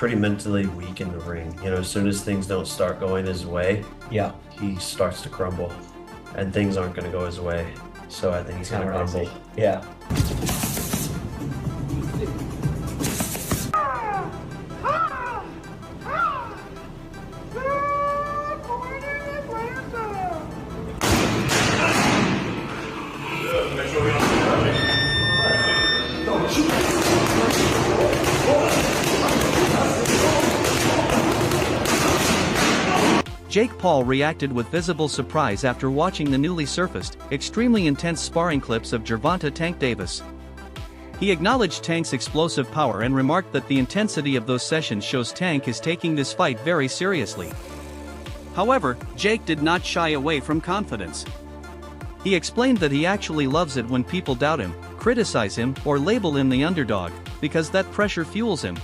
pretty mentally weak in the ring. You know, as soon as things don't start going his way, Yeah. he starts to crumble, and things aren't going to go his way. So I think he's going to crumble. Yeah. Jake Paul reacted with visible surprise after watching the newly surfaced, extremely intense sparring clips of Gervonta Tank Davis. He acknowledged Tank's explosive power and remarked that the intensity of those sessions shows Tank is taking this fight very seriously. However, Jake did not shy away from confidence. He explained that he actually loves it when people doubt him, criticize him, or label him the underdog, because that pressure fuels him.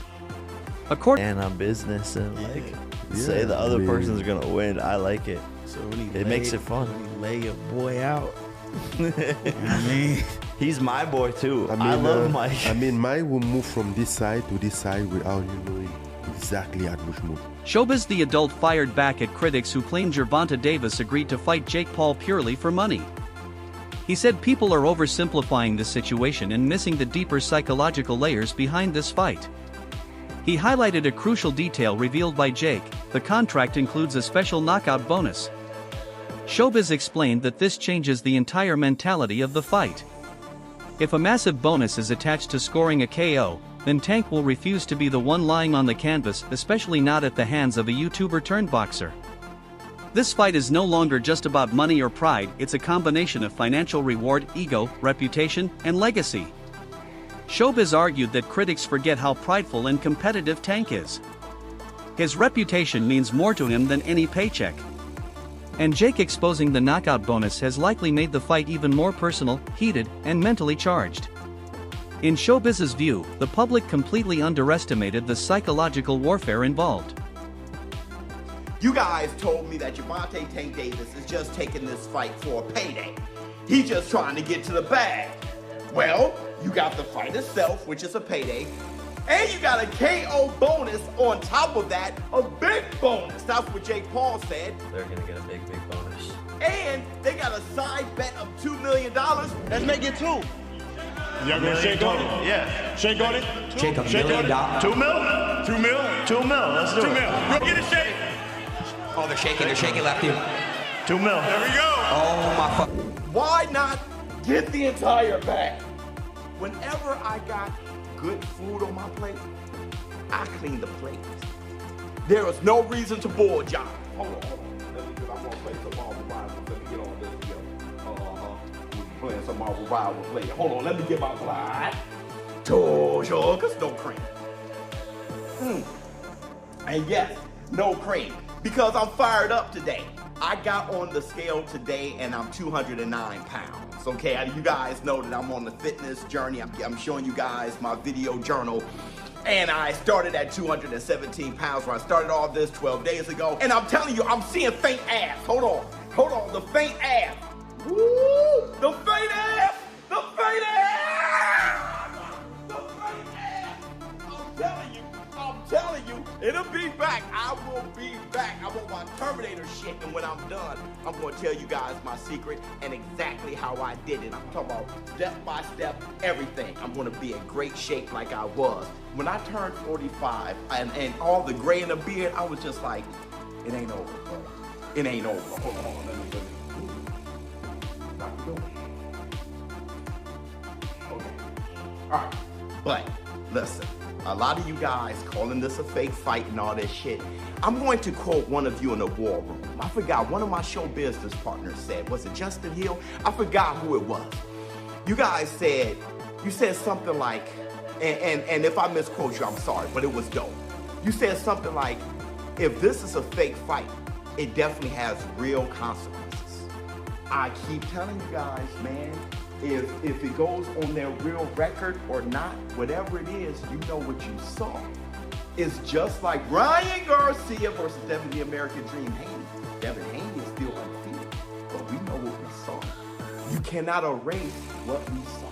And on business and say the other person's gonna win. I like it. So when It makes it fun. When you lay your boy out. You know what I mean? He's my boy too. I love Mike. I mean, Mike will move from this side to this side without you knowing exactly at which move. Showbiz the adult fired back at critics who claimed Gervonta Davis agreed to fight Jake Paul purely for money. He said people are oversimplifying this situation and missing the deeper psychological layers behind this fight. He highlighted a crucial detail revealed by Jake: the contract includes a special knockout bonus. Showbiz explained that this changes the entire mentality of the fight. If a massive bonus is attached to scoring a KO, then Tank will refuse to be the one lying on the canvas, especially not at the hands of a YouTuber turned boxer. This fight is no longer just about money or pride, it's a combination of financial reward, ego, reputation, and legacy. Showbiz argued that critics forget how prideful and competitive Tank is. His reputation means more to him than any paycheck. And Jake exposing the knockout bonus has likely made the fight even more personal, heated, and mentally charged. In Showbiz's view, the public completely underestimated the psychological warfare involved. You guys told me that Gervonta Tank Davis is just taking this fight for a payday. He's just trying to get to the bag. Well, you got the fight itself, which is a payday, and you got a KO bonus on top of that, a big bonus. That's what Jake Paul said. They're going to get a big bonus. And they got a side bet of $2 million. Let's make it 2. Y'all gonna shake on it? Yeah. Shake on it? Jake, $1 million. $2 mil? 2 mil? 2 mil. Let's do 2 it. mil. Go get a shake. Oh, they're shaking left you. 2 mil. There we go. Oh my fuck. Why not get the entire bag? Whenever I got good food on my plate, I clean the plates. There is no reason to boil John. Hold on. I'm gonna play some Marvel Rivals. Let me get on this here. We're playing some Marvel Rivals later. Hold on, let me get my glide. Cause no cream. And yes, no cream. Because I'm fired up today. I got on the scale today and I'm 209 pounds. Okay, you guys know that I'm on the fitness journey. I'm showing you guys my video journal. And I started at 217 pounds when I started all this 12 days ago. And I'm telling you, I'm seeing faint ass. Hold on, the faint ass. Woo! The faint ass! The faint ass! The faint ass! I'm telling you, it'll be back. I will be back. I want my Terminator shit, and when I'm done, I'm going to tell you guys my secret and exactly how I did it. I'm talking about step by step, everything. I'm going to be in great shape like I was. When I turned 45 and all the gray in the beard, I was just like, it ain't over, bro. It ain't over. Hold on. Let me. Okay. All right. But listen. A lot of you guys calling this a fake fight and all this shit. I'm going to quote one of you in the war room. I forgot, one of my show business partners said, was it Justin Hill? I forgot who it was. You guys said, something like, and if I misquote you, I'm sorry, but it was dope. You said something like, if this is a fake fight, it definitely has real consequences. I keep telling you guys, man, if it goes on their real record or not, whatever it is, you know what you saw. It's just like Ryan Garcia versus Devin the American Dream Haney. Devin Haney is still undefeated, but we know what we saw. You cannot erase what we saw.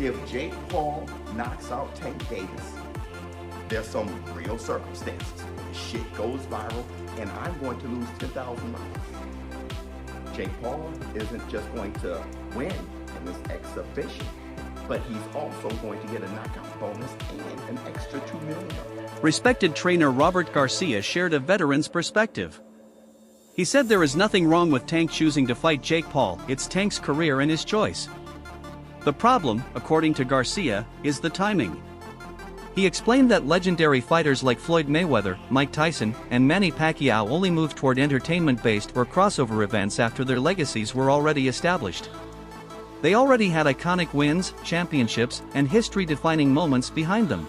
If Jake Paul knocks out Tank Davis, there's some real circumstances. This shit goes viral, and I'm going to lose $10,000. Jake Paul isn't just going to win in this exhibition, but he's also going to get a knockout bonus and an extra $2 million. Respected trainer Robert Garcia shared a veteran's perspective. He said there is nothing wrong with Tank choosing to fight Jake Paul, it's Tank's career and his choice. The problem, according to Garcia, is the timing. He explained that legendary fighters like Floyd Mayweather, Mike Tyson, and Manny Pacquiao only moved toward entertainment-based or crossover events after their legacies were already established. They already had iconic wins, championships, and history-defining moments behind them.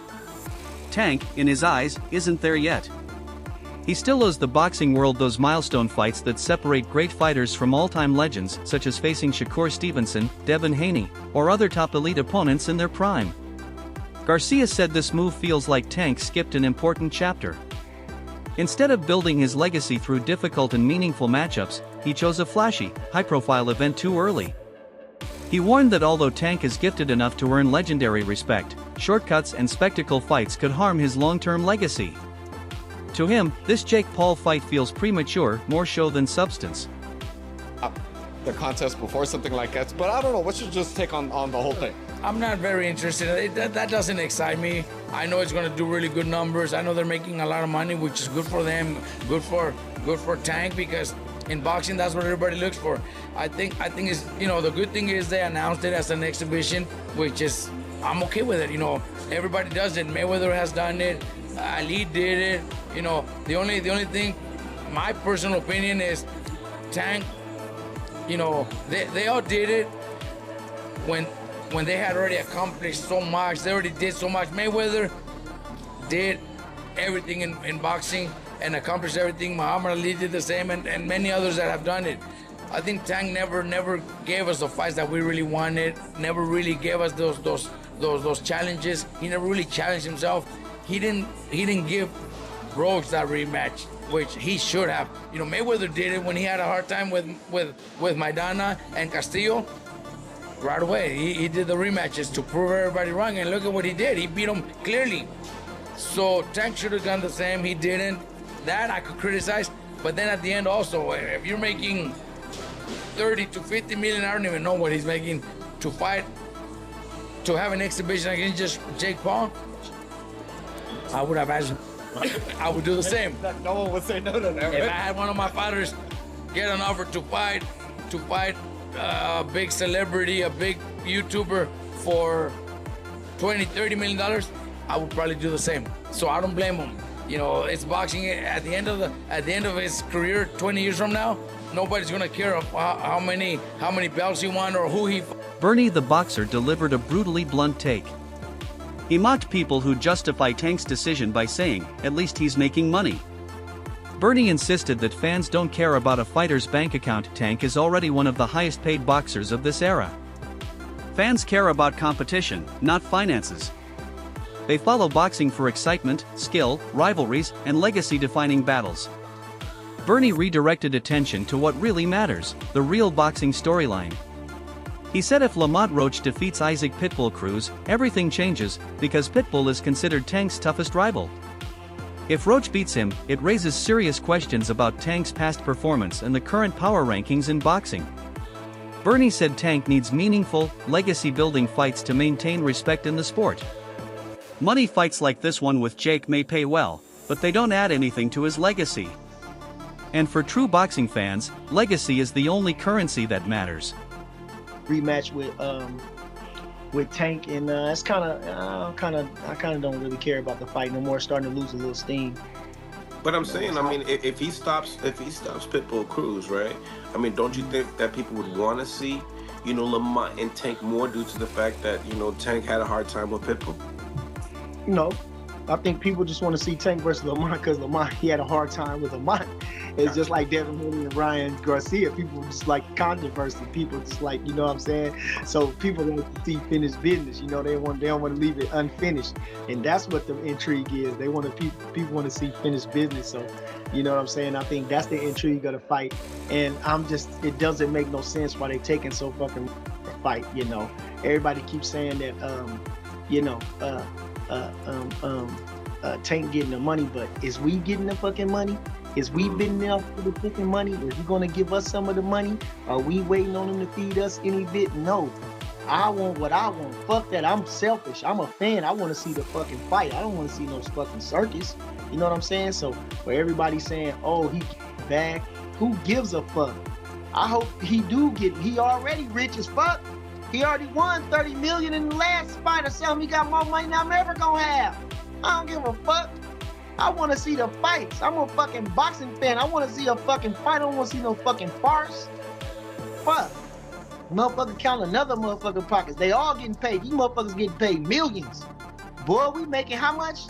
Tank, in his eyes, isn't there yet. He still owes the boxing world those milestone fights that separate great fighters from all-time legends, such as facing Shakur Stevenson, Devin Haney, or other top elite opponents in their prime. Garcia said this move feels like Tank skipped an important chapter. Instead of building his legacy through difficult and meaningful matchups, he chose a flashy, high-profile event too early. He warned that although Tank is gifted enough to earn legendary respect, shortcuts and spectacle fights could harm his long-term legacy. To him, this Jake Paul fight feels premature, more show than substance. The contest before something like that, but I don't know, what's your just take on the whole thing? I'm not very interested. That doesn't excite me. I know it's going to do really good numbers. I know they're making a lot of money, which is good for them, good for Tank, because in boxing that's what everybody looks for. I think it's, the good thing is they announced it as an exhibition, which is, I'm okay with it. Everybody does it. Mayweather has done it. Ali did it. The only thing, my personal opinion is, Tank, they all did it when they had already accomplished so much. They already did so much. Mayweather did everything in boxing and accomplished everything. Muhammad Ali did the same, and many others that have done it. I think Tank never gave us the fights that we really wanted. Never really gave us those challenges. He never really challenged himself. He didn't give Rhodes that rematch, which he should have. Mayweather did it when he had a hard time with Maidana and Castillo. Right away, he did the rematches to prove everybody wrong, and look at what he did. He beat them clearly. So Tank should have done the same. He didn't. That I could criticize, but then at the end also, if you're making 30 to 50 million, I don't even know what he's making to fight, to have an exhibition against just Jake Paul, I would have asked. I would do the same. No one would say no to that, right? If I had one of my fighters get an offer to fight a big celebrity, a big YouTuber for $20-30 million, I would probably do the same. So I don't blame him. It's boxing. At the end of his career, 20 years from now, nobody's gonna care of how many belts he won or who he. Bernie the boxer delivered a brutally blunt take. He mocked people who justify Tank's decision by saying, at least he's making money. Bernie insisted that fans don't care about a fighter's bank account. Tank is already one of the highest paid boxers of this era. Fans care about competition, not finances. They follow boxing for excitement, skill, rivalries, and legacy-defining battles. Bernie redirected attention to what really matters, the real boxing storyline. He said if Lamont Roach defeats Isaac Pitbull Cruz, everything changes, because Pitbull is considered Tank's toughest rival. If Roach beats him, it raises serious questions about Tank's past performance and the current power rankings in boxing. Bernie said Tank needs meaningful, legacy-building fights to maintain respect in the sport. Money fights like this one with Jake may pay well, but they don't add anything to his legacy. And for true boxing fans, legacy is the only currency that matters. Rematch with Tank, and it's I kind of don't really care about the fight no more. It's starting to lose a little steam. But I'm saying, if he stops Pitbull Cruz, right? Don't you think that people would want to see, Lamont and Tank more due to the fact that, Tank had a hard time with Pitbull? No, I think people just want to see Tank versus Lamont because Lamont, he had a hard time with Lamont. It's just like Devin Haney and Ryan Garcia. People just like controversy. People just like, you know what I'm saying? So people want to see finished business. They don't want to leave it unfinished, and that's what the intrigue is. They want to people want to see finished business. So, you know what I'm saying? I think that's the intrigue of the fight, and it doesn't make no sense why they taking so fucking fight. Everybody keeps saying that, Tank getting the money, but is we getting the fucking money? Is we bidding up for the fucking money? Is he gonna give us some of the money? Are we waiting on him to feed us any bit? No. I want what I want. Fuck that. I'm selfish. I'm a fan. I want to see the fucking fight. I don't want to see no fucking circus. You know what I'm saying? So where everybody's saying, oh, he back, who gives a fuck? I hope he do get. He already rich as fuck. He already won 30 million in the last fight or something. He got more money than I'm ever gonna have. I don't give a fuck. I want to see the fights. I'm a fucking boxing fan. I want to see a fucking fight. I don't want to see no fucking farce. Fuck. Motherfucker count another motherfucker pockets. They all getting paid. These motherfuckers getting paid millions. Boy, we making how much?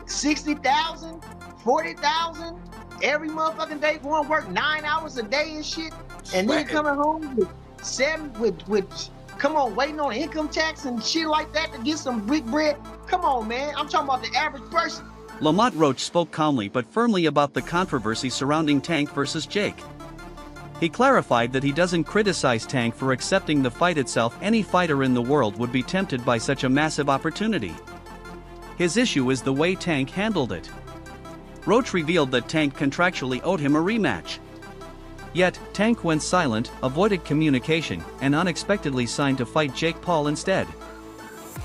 60,000, 40,000 every motherfucking day. Going to work 9 hours a day and shit. And then coming home with come on, waiting on income tax and shit like that to get some big bread. Come on, man. I'm talking about the average person. Lamont Roach spoke calmly but firmly about the controversy surrounding Tank versus Jake. He clarified that he doesn't criticize Tank for accepting the fight itself. Any fighter in the world would be tempted by such a massive opportunity. His issue is the way Tank handled it. Roach revealed that Tank contractually owed him a rematch. Yet, Tank went silent, avoided communication, and unexpectedly signed to fight Jake Paul instead.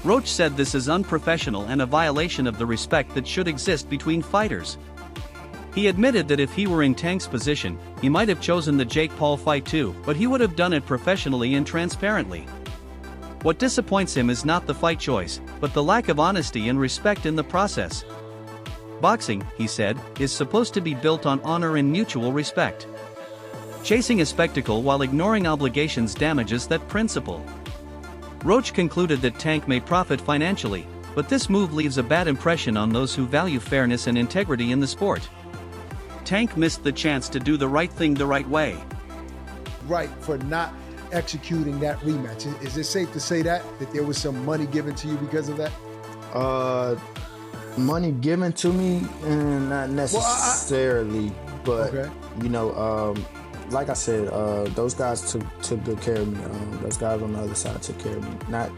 Roach said this is unprofessional and a violation of the respect that should exist between fighters. He admitted that if he were in Tank's position, he might have chosen the Jake Paul fight too, but he would have done it professionally and transparently. What disappoints him is not the fight choice, but the lack of honesty and respect in the process. Boxing, he said, is supposed to be built on honor and mutual respect. Chasing a spectacle while ignoring obligations damages that principle. Roach concluded that Tank may profit financially, but this move leaves a bad impression on those who value fairness and integrity in the sport. Tank missed the chance to do the right thing the right way. Right for not executing that rematch. Is it safe to say that there was some money given to you because of that? Money given to me, not necessarily, but okay. You know, like I said, those guys took good care of me. Those guys on the other side took care of me. Not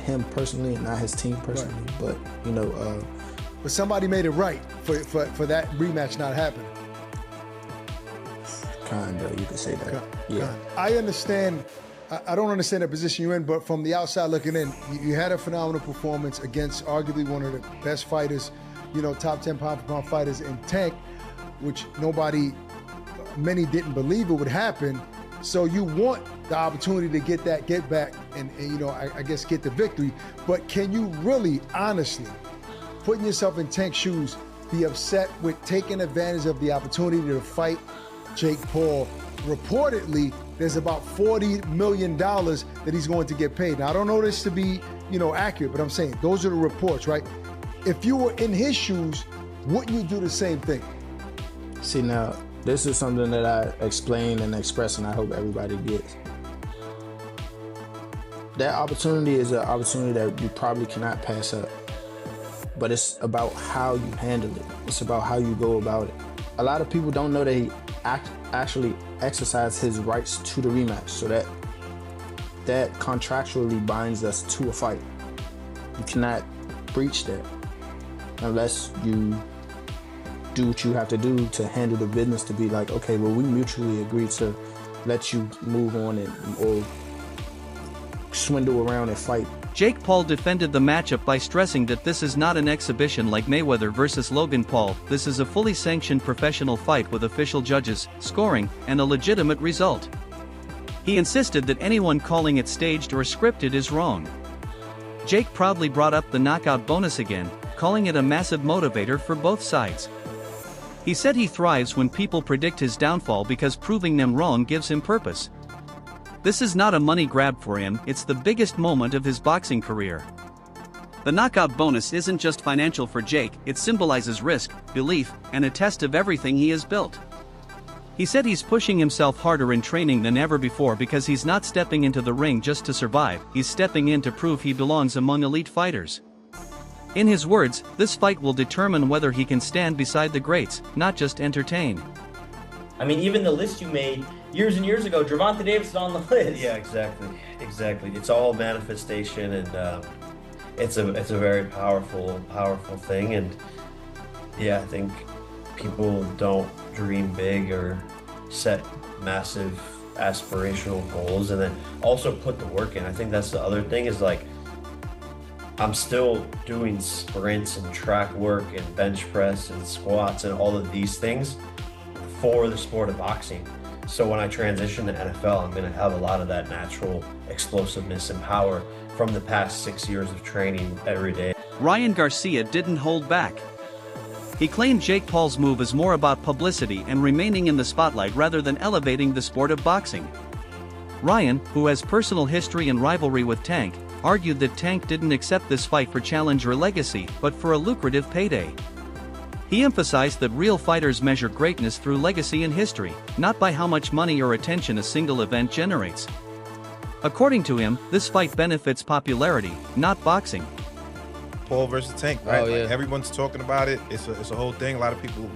him personally, and not his team personally, right. But you know. But somebody made it right for that rematch not happening. Kinda, you could say that. Yeah. I understand. I don't understand the position you're in, but from the outside looking in, you had a phenomenal performance against arguably one of the best fighters, you know, top 10 pound-for-pound fighters in Tank, which many didn't believe it would happen. So you want the opportunity to get back, and you know, I guess get the victory. But can you really, honestly, putting yourself in Tank's shoes, be upset with taking advantage of the opportunity to fight Jake Paul? Reportedly, there's about $40 million that he's going to get paid. Now, I don't know this to be, you know, accurate, but I'm saying those are the reports, right? If you were in his shoes, wouldn't you do the same thing? See, now, this is something that I explain and express, and I hope everybody gets. That opportunity is an opportunity that you probably cannot pass up. But it's about how you handle it. It's about how you go about it. A lot of people don't know that he actually exercised his rights to the rematch, so that contractually binds us to a fight. You cannot breach that unless you do what you have to do to handle the business, to be like, okay, well, we mutually agreed to let you move on or swindle around and fight. Jake Paul defended the matchup by stressing that this is not an exhibition like Mayweather versus Logan Paul. This is a fully sanctioned professional fight with official judges, scoring, and a legitimate result. He insisted that anyone calling it staged or scripted is wrong. Jake proudly brought up the knockout bonus again, calling it a massive motivator for both sides. He said he thrives when people predict his downfall because proving them wrong gives him purpose. This is not a money grab for him, it's the biggest moment of his boxing career. The knockout bonus isn't just financial for Jake, it symbolizes risk, belief, and a test of everything he has built. He said he's pushing himself harder in training than ever before because he's not stepping into the ring just to survive, he's stepping in to prove he belongs among elite fighters. In his words, this fight will determine whether he can stand beside the greats, not just entertain. I mean, even the list you made years and years ago, Gervonta Davis is on the list. Yeah, exactly. It's all manifestation, and it's a very powerful thing. And yeah, I think people don't dream big or set massive aspirational goals and then also put the work in. I think that's the other thing is like, I'm still doing sprints and track work and bench press and squats and all of these things for the sport of boxing. So when I transition to NFL, I'm going to have a lot of that natural explosiveness and power from the past 6 years of training every day. Ryan Garcia didn't hold back. He claimed Jake Paul's move is more about publicity and remaining in the spotlight rather than elevating the sport of boxing. Ryan, who has personal history and rivalry with Tank, argued that Tank didn't accept this fight for challenge or legacy, but for a lucrative payday. He emphasized that real fighters measure greatness through legacy and history, not by how much money or attention a single event generates. According to him, this fight benefits popularity, not boxing. Paul versus Tank, right? Oh, yeah. Like, everyone's talking about it. It's a whole thing. A lot of people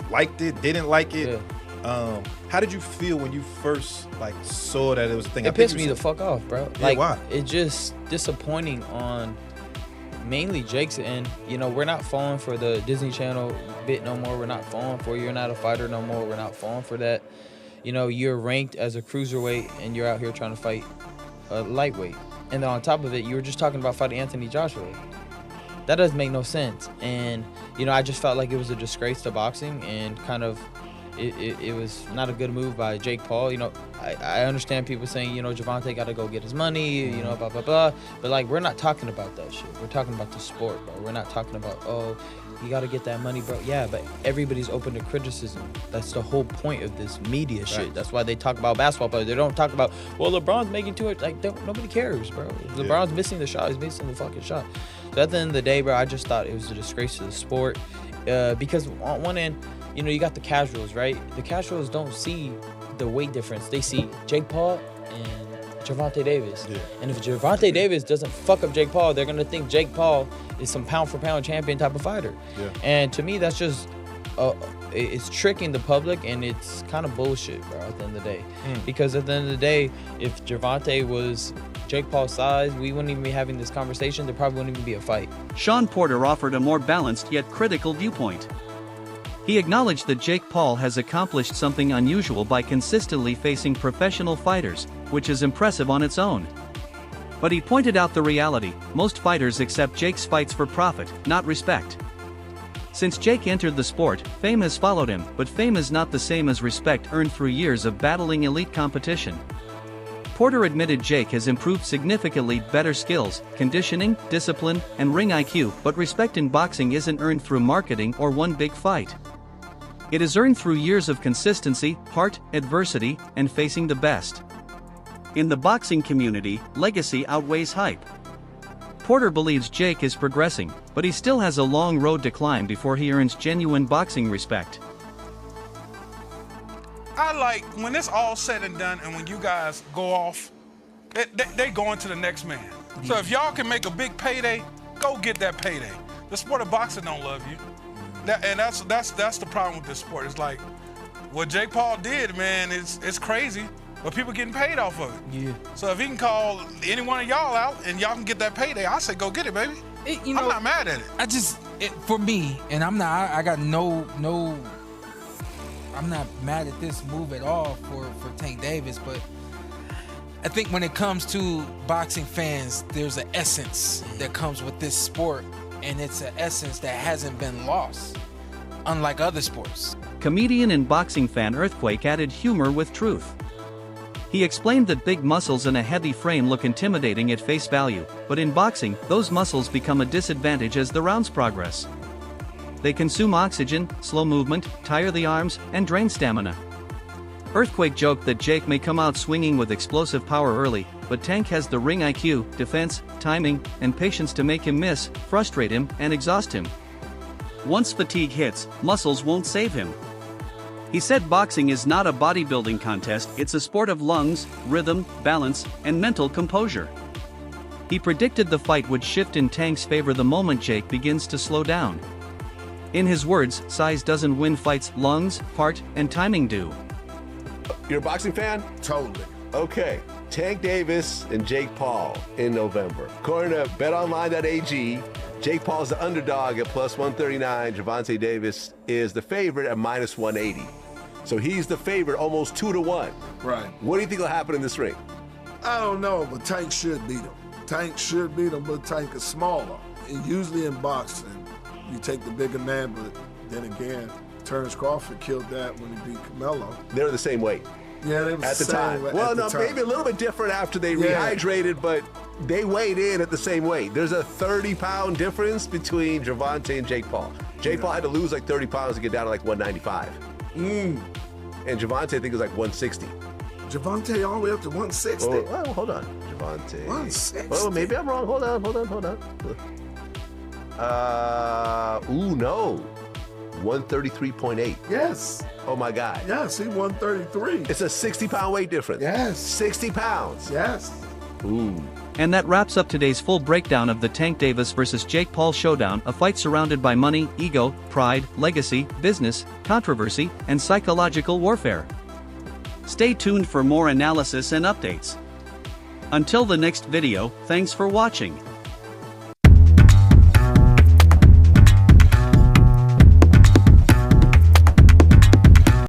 liked it, didn't like it. Yeah. How did you feel when you first saw that it was a thing? It pissed me the fuck off, bro. Yeah, why? It's just disappointing on mainly Jake's end. You know, we're not falling for the Disney Channel bit no more. We're not falling for you're not a fighter no more. We're not falling for that. You know, you're ranked as a cruiserweight and you're out here trying to fight a lightweight. And then on top of it, you were just talking about fighting Anthony Joshua. That doesn't make no sense. And, you know, I just felt like it was a disgrace to boxing and kind of it was not a good move by Jake Paul. You know, I understand people saying, you know, Gervonta got to go get his money, you know, blah, blah, blah. But, like, we're not talking about that shit. We're talking about the sport, bro. We're not talking about, oh, you got to get that money, bro. Yeah, but everybody's open to criticism. That's the whole point of this media shit. Right. That's why they talk about basketball players. They don't talk about, well, LeBron's making too much. Like, nobody cares, bro. LeBron's missing the shot. He's missing the fucking shot. So at the end of the day, bro, I just thought it was a disgrace to the sport. Because on one end, you know, you got the casuals, right? The casuals don't see the weight difference. They see Jake Paul and Gervonta Davis. Yeah. And if Gervonta Davis doesn't fuck up Jake Paul, they're going to think Jake Paul is some pound-for-pound champion type of fighter. Yeah. And to me, that's just, it's tricking the public, and it's kind of bullshit, bro, at the end of the day. Because at the end of the day, if Gervonta was Jake Paul's size, we wouldn't even be having this conversation. There probably wouldn't even be a fight. Sean Porter offered a more balanced yet critical viewpoint. He acknowledged that Jake Paul has accomplished something unusual by consistently facing professional fighters, which is impressive on its own. But he pointed out the reality: most fighters accept Jake's fights for profit, not respect. Since Jake entered the sport, fame has followed him, but fame is not the same as respect earned through years of battling elite competition. Porter admitted Jake has improved significantly, better skills, conditioning, discipline, and ring IQ, but respect in boxing isn't earned through marketing or one big fight. It is earned through years of consistency, heart, adversity, and facing the best. In the boxing community, legacy outweighs hype. Porter believes Jake is progressing, but he still has a long road to climb before he earns genuine boxing respect. I like when it's all said and done and when you guys go off, they go into the next man. So if y'all can make a big payday, go get that payday. The sport of boxing don't love you. That's the problem with this sport. It's like what Jake Paul did, man, it's crazy, but people getting paid off of it. Yeah. So if he can call any one of y'all out and y'all can get that payday, I say go get it, baby. You know, I'm not mad at it. For me, and I'm not, I got no, I'm not mad at this move at all for Tank Davis, but I think when it comes to boxing fans, there's an essence that comes with this sport, and it's an essence that hasn't been lost, unlike other sports. Comedian and boxing fan Earthquake added humor with truth. He explained that big muscles and a heavy frame look intimidating at face value, but in boxing, those muscles become a disadvantage as the rounds progress. They consume oxygen, slow movement, tire the arms, and drain stamina. Earthquake joked that Jake may come out swinging with explosive power early, but Tank has the ring IQ, defense, timing, and patience to make him miss, frustrate him, and exhaust him. Once fatigue hits, muscles won't save him. He said boxing is not a bodybuilding contest, it's a sport of lungs, rhythm, balance, and mental composure. He predicted the fight would shift in Tank's favor the moment Jake begins to slow down. In his words, size doesn't win fights, lungs, heart, and timing do. You're a boxing fan? Totally. Okay. Tank Davis and Jake Paul in November. According to betonline.ag, Jake Paul's the underdog at plus 139. Gervonta Davis is the favorite at minus 180. So he's the favorite almost 2-1. Right. What do you think will happen in this ring? I don't know, but Tank should beat him. Tank should beat him, but Tank is smaller. And usually in boxing, you take the bigger man, but then again, Terrence Crawford killed that when he beat Canelo. They're the same weight. Yeah, they were at the time. weight, Well, no, maybe a little bit different after they rehydrated, but they weighed in at the same weight. There's a 30-pound difference between Gervonta and Jake Paul. Jake Paul had to lose like 30 pounds to get down to like 195. And Gervonta, I think, is like 160. Gervonta all the way up to 160? Well, hold on. Gervonta. 160? Oh, maybe I'm wrong. Hold on. No. 133.8. Yes. Oh my God. Yes, he 133. It's a 60-pound weight difference. Yes. 60 pounds. Yes. Ooh. And that wraps up today's full breakdown of the Tank Davis versus Jake Paul showdown, a fight surrounded by money, ego, pride, legacy, business, controversy, and psychological warfare. Stay tuned for more analysis and updates. Until the next video, thanks for watching.